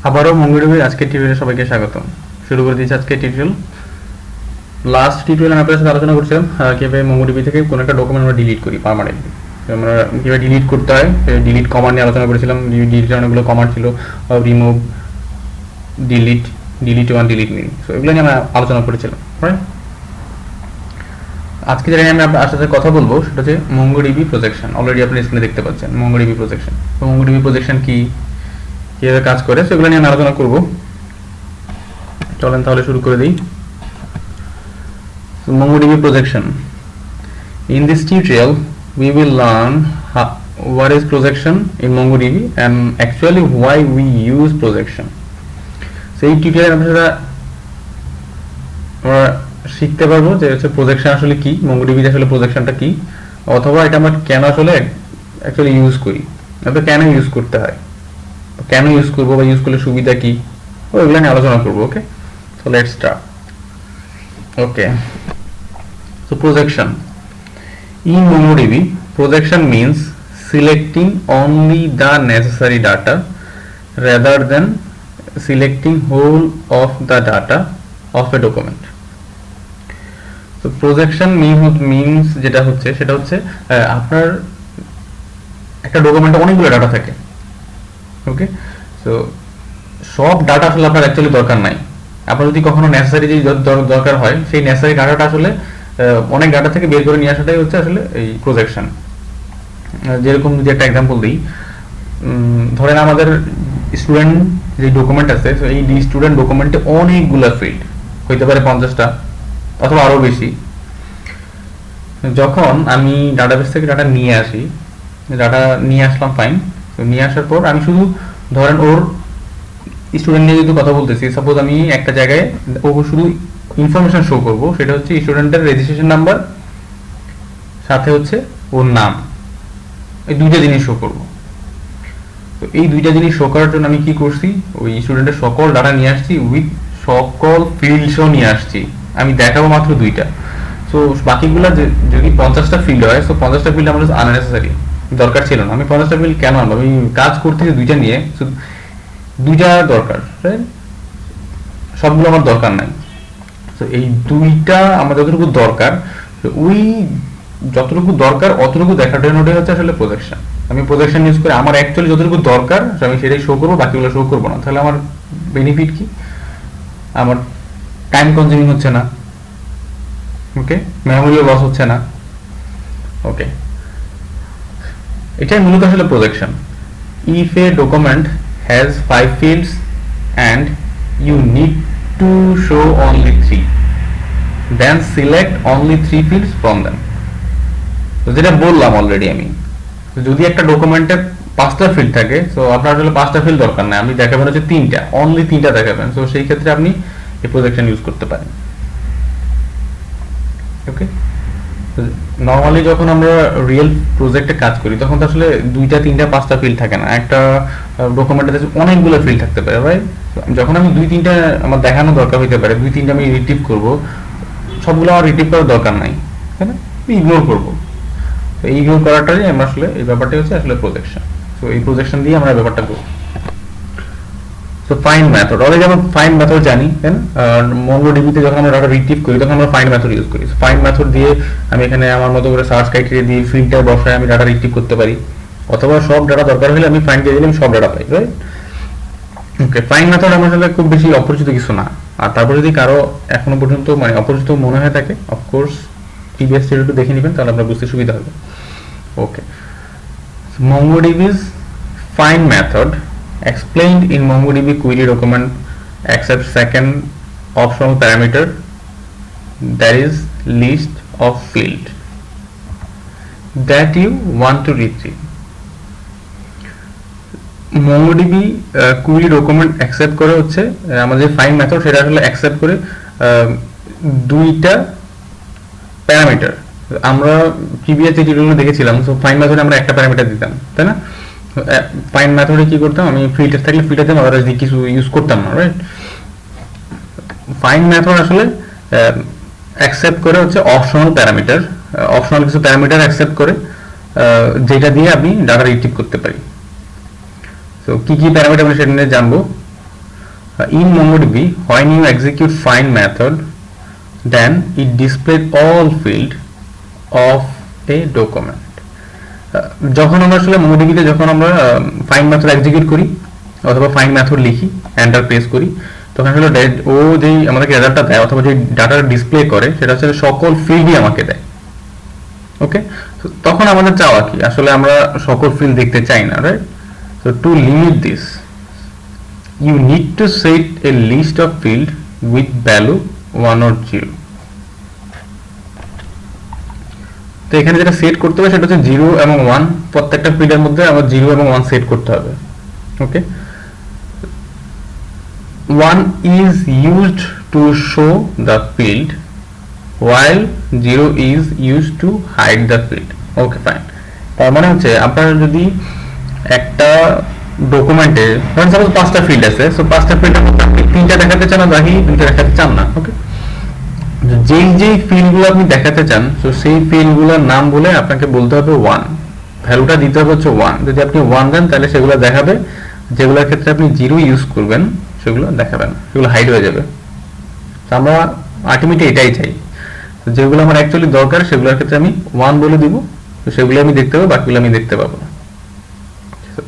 আবারও মঙ্গলবার আজকের টিউটোরিয়ালে সবাইকে স্বাগতম। শুরু করে দিয়েছি আজকের টিউটোরিয়াল। লাস্ট টিউটোরিয়ালে আমি আপনাদের সাথে আলোচনা করছিলাম কিভাবে মঙ্গলবার থেকে কোনো একটা ডকুমেন্ট আমরা ডিলিট করি পার্মানেন্টলি। আমরা কিভাবে ডিলিট করতে হয়, ডিলিট কমান্ড নিয়ে আলোচনা করেছিলাম। ডিলিটের অনেকগুলো কমান্ড ছিল, remove, delete, delete one, delete মিল। সো এগুলো নিয়ে আমরা আলোচনা করেছিলাম, রাইট? আজকে যেটা নিয়ে আমি আপনার সাথে কথা বলবো সেটা হচ্ছে মঙ্গোডিবি প্রজেকশন। অলরেডি আপনি স্ক্রিনে দেখতে পাচ্ছেন মঙ্গোডিবি প্রজেকশন। তো মঙ্গোডিবি প্রজেকশন কি, কিভাবে কাজ করে, সেগুলো নিয়ে আমি আলোচনা করবো। চলেন তাহলে শুরু করে দিই। MongoDB projection. In this tutorial, we will learn what is projection in MongoDB and actually why we use projection. So এই টিউটোরিয়ালে আমরা শিখতে পারবো যে হচ্ছে প্রজেকশন আসলে কি, MongoDB আসলে প্রজেকশনটা কি, অথবা এটা আমরা কেন আসলে অ্যাকচুয়ালি ইউজ করি, অথবা কেন ইউজ করতে হয়, কেন ইউজ করবো বা ইউজ করলে সুবিধা কি, ওইগুলো নিয়ে আলোচনা করবো। Okay, so let's start. Okay, so projection in MongoDB, projection means selecting only the necessary data rather than selecting whole of the data of a document. So projection means যেটা হচ্ছে সেটা হচ্ছে আপনার একটা ডকুমেন্টে অনেকগুলো ডাটা থাকে। ওকে, সো সব ডাটা আসলে আপনার অ্যাকচুয়ালি দরকার নাই। আপনার যদি কখনো নেসেসারি দরকার হয়, সেই নেসেসারি ডাটাটা আসলে অনেক ডাটা থেকে বের করে নিয়ে আসাটাই হচ্ছে আসলে এই প্রজেকশন। যেরকম যদি একটা এক্সাম্পল দিই, ধরেন আমাদের স্টুডেন্ট যে ডকুমেন্ট আছে, এই স্টুডেন্ট ডকুমেন্টে অনেকগুলো ফিল্ড হইতে পারে 50টা অথবা আরও বেশি। যখন আমি ডাটাবেস থেকে ডাটা নিয়ে আসি, ডাটা নিয়ে আসলাম, ফাইন। তো নিয়ে আসার পর আমি শুধু ধরেন ওর স্টুডেন্ট নিয়ে যদি কথা বলতেছি, সাপোজ আমি একটা জায়গায় ও শুধু ইনফরমেশন শো করব, সেটা হচ্ছে স্টুডেন্টের রেজিস্ট্রেশন নাম্বার সাথে হচ্ছে ওর নাম, এই দুইটা জিনিস শো করব। তো এই দুইটা জিনিস শো করার জন্য আমি কি করছি, ওই স্টুডেন্টের সকল ডাটা নিয়ে আসছি, উইথ সকল ফিল্ডসও নিয়ে আসছি। আমি দেখাবো মাত্র দুইটা। সো বাকিগুলা যদি 50টা ফিল্ড হয়, সো 50টা ফিল্ড আমার আননেসেসারি, দরকার ছিল না। আমি 50টা ফিল্ড কেন আনবো? আমি কাজ করতেছি দুইটা নিয়ে, দুইটা দরকার, সবগুলো আমার দরকার নাই। তো এই দুইটা আমার যতটুকু দরকার, ওই যতটুকু দরকার অতটুকু দেখার জন্য ওটাই হচ্ছে আসলে প্রজেকশন। আমি প্রজেকশন ইউজ করে আমার অ্যাকচুয়ালি যতটুকু দরকার আমি সেটাই শো করবো, বাকিগুলো শো করবো না। তাহলে আমার বেনিফিট কি? আমার টাইম কনজিউমিং হচ্ছে না, ওকে, মেমোরিও লস হচ্ছে না। ওকে, এটাই মূলত আসলে projection. If A document has 5 fields and you need to show only 3, then select only 3 fields from them. তো যেটা বললাম অলরেডি, আমি যদি একটা ডকুমেন্টে 5টা ফিল্ড থাকে, তো আপনার আসলে 5টা ফিল্ড দরকার নাই, আপনি দেখাবেন হচ্ছে 3টা, অনলি 3টা দেখাবেন। তো সেই ক্ষেত্রে আপনি এই প্রজেকশন ইউজ করতে পারেন। ওকে, নর্মালি যখন আমরা রিয়েল প্রজেক্টে কাজ করি তখন তো আসলে 2টা 3টা 5টা ফিল্ড থাকে না, একটা ডকুমেন্টে অনেকগুলো ফিল্ড থাকতে পারে, ভাই। যখন আমি 2-3টা আমার দেখানো দরকার হইতে পারে, 2-3টা আমি রিট্রিভ করব, সবগুলো আমার রিট্রিভ করার দরকার নাই, তাই না? আমি ইগনোর করবো। তো এই ইগনোর করাটাই আমরা আসলে এই ব্যাপারটা হচ্ছে আসলে প্রজেকশন। তো এই প্রজেকশন দিয়ে আমরা ব্যাপারটা করব। তো ফাইন্ড মেথড, অলরেডি আমরা ফাইন্ড মেথড জানি, তাই না? মঙ্গোডিবিতে যখন আমরা ডাটা রিট্রিভ করি তখন আমরা ফাইন্ড মেথড ইউজ করি। ফাইন্ড মেথড দিয়ে আমি এখানে আমার মতো করে সার্চ ক্রাইটেরিয়া দিয়ে ফিল্টার বসায় আমি ডাটা রিট্রিভ করতে পারি, অথবা সব ডাটা দরকার হলে আমি ফাইন্ড দিয়ে দিলে আমি সব ডাটা পাই, রাইট? ওকে, ফাইন্ড মেথড আমার আসলে খুব বেশি অপরিচিত কিছু না। আর তারপর যদি কারো এখনো পর্যন্ত মানে অপরিচিত মনে হয়ে থাকে, অফকোর্স প্রিভিয়াস টিউটোরিয়াল দেখে নেবেন, তাহলে আপনার বুঝতে সুবিধা হবে। ওকে, MongoDB's find method explained in MongoDB query document accepts second optional parameter, that is list of field that you want to retrieve. MongoDB query document accept করে হচ্ছে আমাদের find method, সেটা আসলে accept করে দুইটা প্যারামিটার। আমরা প্রিভিয়াস যে টিউটোরিয়ালে দেখেছিলাম, সো ফাইন্ড মেথডে আমরা একটা প্যারামিটার দিতাম, তাই না? ফাইন্ড মেথডে কি করতাম, আমি ফিল্টার থাকলে ফিল্টার দিতাম, আদারওয়াইজ কিছু ইউজ করতাম না, রাইট? ফাইন্ড মেথড আসলে অ্যাকসেপ্ট করে হচ্ছে অপশনাল প্যারামিটার, অপশনাল কিছু প্যারামিটার অ্যাকসেপ্ট করে, যেটা দিয়ে আপনি ডাটা রিট্রিভ করতে পারি। তো কি কি প্যারামিটার আমরা সেটা নিয়ে জানবো। In MongoDB, when you execute find method, then it displays all field of a document. যখন আমরা আসলে MongoDB তে যখন আমরা find method execute করি অথবা find method লিখি, enter প্রেস করি, তখন আসলে ও যেই আমাদেরকে রেজাল্টটা দেয় অথবা যে ডাটাটা ডিসপ্লে করে সেটা হচ্ছে সকল ফিল্ডই আমাকে দেয়। ওকে, তখন আমাদের চাওয়া কি, আসলে আমরা সকল ফিল্ড দেখতে চাই না, right? So to limit this you need to set a list of field with value 1 or 0. তো এখানে যেটা সেট করতে হবে সেটা হচ্ছে 0 এবং 1, প্রত্যেকটা ফিল্ডের মধ্যে আমার 0 এবং 1 সেট করতে হবে। ওকে, 1 is used to show the field while 0 is used to hide the field. Okay fine, তার মানে হচ্ছে আপনারা যদি একটা ডকুমেন্টে ধরেন সাপোজ 5টা ফিল্ড আছে, সো 5টা ফিল্ডের মধ্যে আপনি 3টা দেখাতে চান আর বাকি 2টা দেখাতে চান না। ওকে, যেই ফিল্ডগুলো আপনি দেখাতে চান সো সেই ফিল্ডগুলোর নাম বলে আপনাকে বলতে হবে 1, ভ্যালুটা দিতে হবে হচ্ছে 1। যদি আপনি 1 দেন তাহলে সেগুলো দেখাবে, যেগুলোর ক্ষেত্রে আপনি 0 ইউজ করবেন সেগুলো দেখাবে না, সেগুলো হাইড হয়ে যাবে। আমরা আলটিমেটলি এটাই চাই, যেগুলো আমার অ্যাকচুয়ালি দরকার সেগুলোর ক্ষেত্রে আমি 1 বলে দিব, তো সেগুলো আমি দেখতে পাবো, বাকিগুলো আমি দেখতে পাবো না।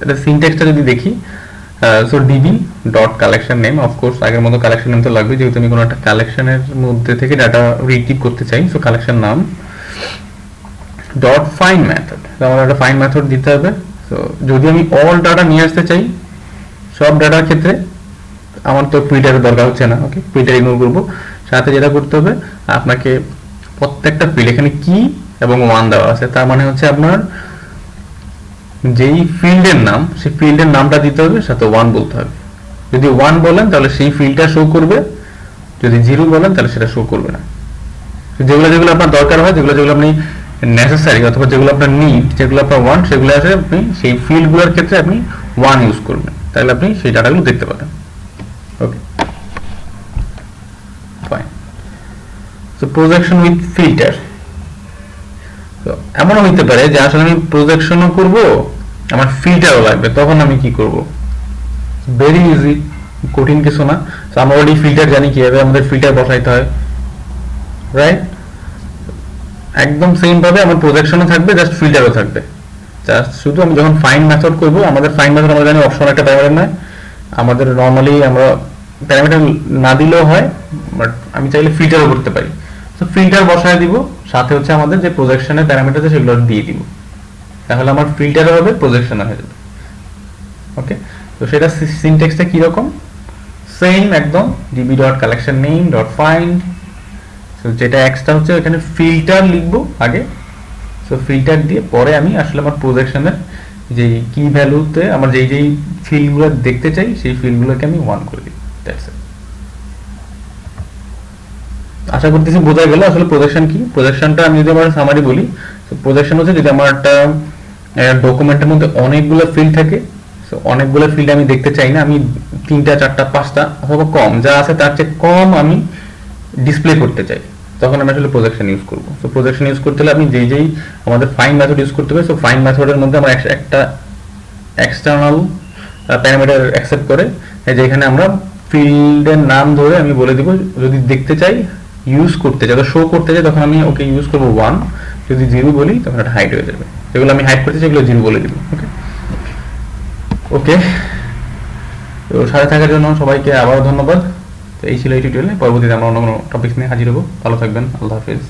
এটা সিনট্যাক্সটা যদি দেখি, so DB dot collection name, of course আগের মতো কালেকশন নেম তো লাগবে, যেহেতু আমি কোনো একটা কালেকশনের মধ্যে থেকে ডাটা রিট্রিভ করতে চাই। সো কালেকশন নাম ডট ফাইন্ড মেথড, আমার একটা ফাইন্ড মেথড দিতে হবে। সো যদি আমি অল ডাটা নিয়ে আসতে চাই সব ডাটার ক্ষেত্রে, আমার তো প্রিন্টারের দরকার হচ্ছে না। ওকে, প্রিন্টার ইগনোর করবো। সাথে যেটা করতে হবে আপনাকে প্রত্যেকটা ফিল্ড, এখানে কি এবং 1 দেওয়া আছে, তার মানে হচ্ছে আপনার যেই ফিল্ডের নাম সেই ফিল্ডের নামটা দিতে হবে, সাথে 1 বলতে হবে। যদি 1 বলেন তাহলে সেই ফিল্ডটা শো করবে, যদি 0 বলেন তাহলে সেটা শো করবে না। যেগুলো যেগুলো আপনার দরকার হয়, যেগুলো যেগুলো আপনি নেসেসারি অথবা যেগুলো আপনার নিড, যেগুলো আপনার ওয়ান্ট, সেগুলো আছে আপনি সেই ফিল্ডগুলোর ক্ষেত্রে আপনি 1 ইউজ করবেন, তাহলে আপনি সেই ডাটাগুলো দেখতে পাবেন। Okay fine. So projection with filter, তো এমনও হইতে পারে যে আসলে আমি প্রজেকশনও করব, আমার ফিল্টারও লাগবে, তখন আমি কি করব? ভেরি ইজি, কঠিন কিছু না। আমরা অলরেডি ফিল্টার জানি কিভাবে আমাদের ফিল্টার বসাইতে হয়, রাইট? একদম সেম ভাবে আমার প্রজেকশনও থাকবে, জাস্ট ফিল্টারও থাকবে। জাস্ট শুধু আমি যখন ফাইন্ড মেথড করব, আমাদের ফাইন্ড মেথড আমরা জানি অপশন একটা প্যারামিটার নয়, আমাদের নরমালি আমরা প্যারামিটার না দিলেও হয়, বাট আমি চাইলে ফিল্টারও করতে পারি। তো ফিল্টার বসায় দিব, সাথে হচ্ছে আমাদের যে প্রজেকশনের প্যারামিটার আছে সেগুলো দিয়ে দিব, তাহলে আমার ফিল্টারও হবে, প্রজেকশনও হয়ে যাবে। ওকে, তো সেটা সিনট্যাক্সটা কি রকম? সেম একদম, DB dot collection name dot find. So যেটা এক্সট্রা হচ্ছে এখানে ফিল্টার লিখবো আগে, সো ফিল্টার দিয়ে পরে আমি আসলে আমার প্রজেকশনের যে কি ভ্যালুতে আমার যেই যেই ফিল্ডগুলো দেখতে চাই সেই ফিল্ডগুলোকে আমি 1 করে দিই। That's it. আশা করতেছি বোঝা গেল আসলে প্রজেকশন কি। প্রজেকশনটা আমি যদি আমার সামারি বলি, তো প্রজেকশন হচ্ছে যদি আমার একটা ডকুমেন্টের মধ্যে অনেকগুলো ফিল্ড থাকে, সো অনেকগুলো ফিল্ড আমি দেখতে চাই না, আমি 3টা 4টা 5টা অথবা কম যা আছে তার চেয়ে কম আমি ডিসপ্লে করতে চাই, তখন আমি আসলে প্রজেকশন ইউজ করব। সো প্রজেকশন ইউজ করতে হলে আপনি যেই যেই আমাদের ফাইন্ড মেথড ইউজ করতে হবে, সো ফাইন্ড মেথডের মধ্যে আমরা একটা এক্সটার্নাল প্যারামিটার অ্যাকসেপ্ট করে, যেখানে আমরা ফিল্ডের নাম ধরে আমি বলে দিব, যদি দেখতে চাই ইউজ করতে চাই, শো করতে চাই, তখন আমি ওকে ইউজ করবো 1, যদি 0 বলি তখন এটা হাইড হয়ে যাবে, যেগুলো আমি হাইড করতে চাই সেগুলো 0 বলে দিব। ওকে ওকে, তো সাথে থাকার জন্য সবাইকে আবারও ধন্যবাদ। তো এই ছিল এই টিউটোরিয়াল, পরবর্তীতে আমরা অন্য কোনো টপিকস নিয়ে হাজির হবো। ভালো থাকবেন, আল্লাহ হাফেজ।